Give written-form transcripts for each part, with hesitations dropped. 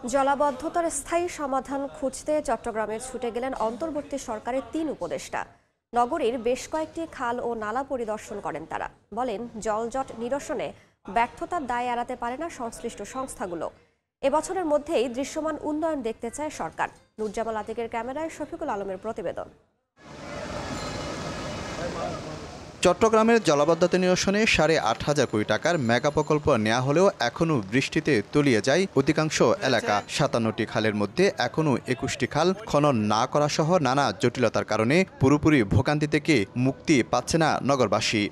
জলাবদ্ধতার স্থায়ী সমাধান খুঁজতে চট্টগ্রামে ছুটে গেলেন অন্তর্বর্তী সরকারের ৩ উপদেষ্টা। নগরীর বেশ কয়েকটি খাল ও নালা পরিদর্শন করেন তারা। বলেন, জলজট নিরসনে ব্যর্থতার দায় এড়াতে পারে না সংশ্লিষ্ট সংস্থাগুলো। এবছরের মধ্যেই দৃশ্যমান উন্নয়ন দেখতে চায় সরকার। নুরজামাল আতিকের ক্যামেরায় শফিকুল আলমের প্রতিবেদন। চট্টগ্রামের জলাবদ্ধতা নিরসনে ৮,৫০০ কোটি টাকার মেগা প্রকল্প নেওয়া হলেও এখনও বৃষ্টিতে তলিয়ে যায় অধিকাংশ এলাকা। ৫৭টি খালের মধ্যে এখনও ২১টি খাল খনন না করা সহ নানা জটিলতার কারণে পুরোপুরি ভোগান্তি থেকে মুক্তি পাচ্ছে না নগরবাসী।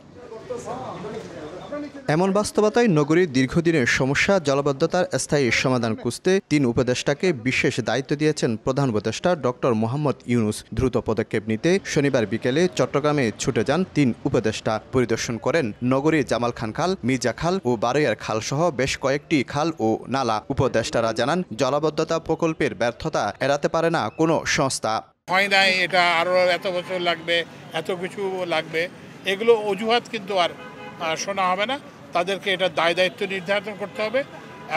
এমন বাস্তবতায় নগরীর দীর্ঘদিনের সমস্যা জলাবদ্ধতার স্থায়ী সমাধান খুঁজতে ৩ উপদেষ্টাকে বিশেষ দায়িত্ব দিয়েছেন প্রধান উপদেষ্টা ডক্টর মোহাম্মদ ইউনুস। দ্রুত পদক্ষেপ নিতে শনিবার বিকেলে চট্টগ্রামে ছুটে যান ৩ উপদেষ্টা। পরিদর্শন করেন নগরীর জামাল খান খাল, মির্জা খাল ও বারৈয়ার খাল সহ বেশ কয়েকটি খাল ও নালা। উপদেষ্টারা জানান, জলাবদ্ধতা প্রকল্পের ব্যর্থতা এড়াতে পারে না কোনো সংস্থা। হয় নাই, এটা আরও এত বছর লাগবে, এত কিছু লাগবে, এগুলো অজুহাত কিন্তু আর শোনা হবে না। তাদেরকে এটা দায় দায়িত্ব নির্ধারণ করতে হবে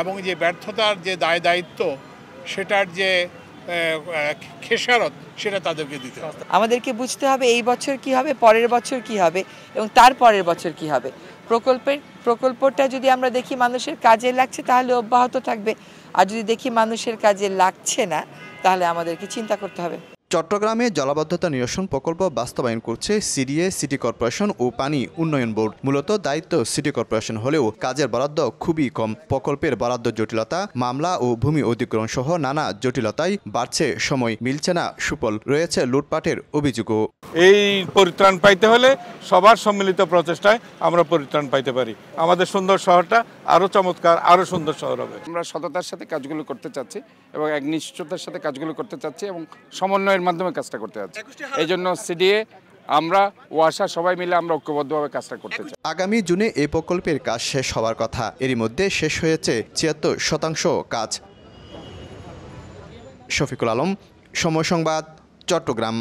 এবং যে ব্যর্থতার যে দায় দায়িত্ব সেটার যে খেসারত সেটা তাদেরকে দিতে হবে। আমাদেরকে বুঝতে হবে এই বছর কি হবে, পরের বছর কি হবে এবং তার পরের বছর কি হবে। প্রকল্পটা যদি আমরা দেখি মানুষের কাজে লাগছে তাহলে অব্যাহত থাকবে, আর যদি দেখি মানুষের কাজে লাগছে না তাহলে আমাদেরকে চিন্তা করতে হবে। চট্টগ্রামে জলাবদ্ধতা নিরসন প্রকল্প বাস্তবায়ন করছে সিডিএ, সিটি কর্পোরেশন ও পানি উন্নয়ন বোর্ড। মূলত দায়িত্ব সিটি কর্পোরেশন হলেও কাজের বরাদ্দ খুবই কম। প্রকল্পের বরাদ্দ জটিলতা, মামলা ও ভূমি অধিগ্রহণ সহ নানা জটিলতায় বাড়ছে সময়, মিলছে না সুফল, রয়েছে লুটপাটের অভিযোগও। এই পরিত্রাণ পাইতে হলে সবার সম্মিলিত প্রচেষ্টায় আমরা পরিত্রাণ পাইতে পারি। আমাদের সুন্দর শহরটা আরো চমৎকার, আরো সুন্দর শহর হবে। আমরা সততার সাথে কাজগুলো করতে চাচ্ছি এবং একনিষ্ঠতার সাথে কাজগুলো করতে চাচ্ছি এবং সমন্বয়ের মাধ্যমে কাজটা করতে চাচ্ছি। এই জন্য সিডিএ, আমরা ওয়াসা সবাই মিলে আমরা ঐক্যবদ্ধভাবে কাজটা করতে চাই। আগামী জুনে এই প্রকল্পের কাজ শেষ হওয়ার কথা। এরই মধ্যে শেষ হয়েছে ৭৬% কাজ। শফিকুল আলম, সময় সংবাদ, চট্টগ্রাম।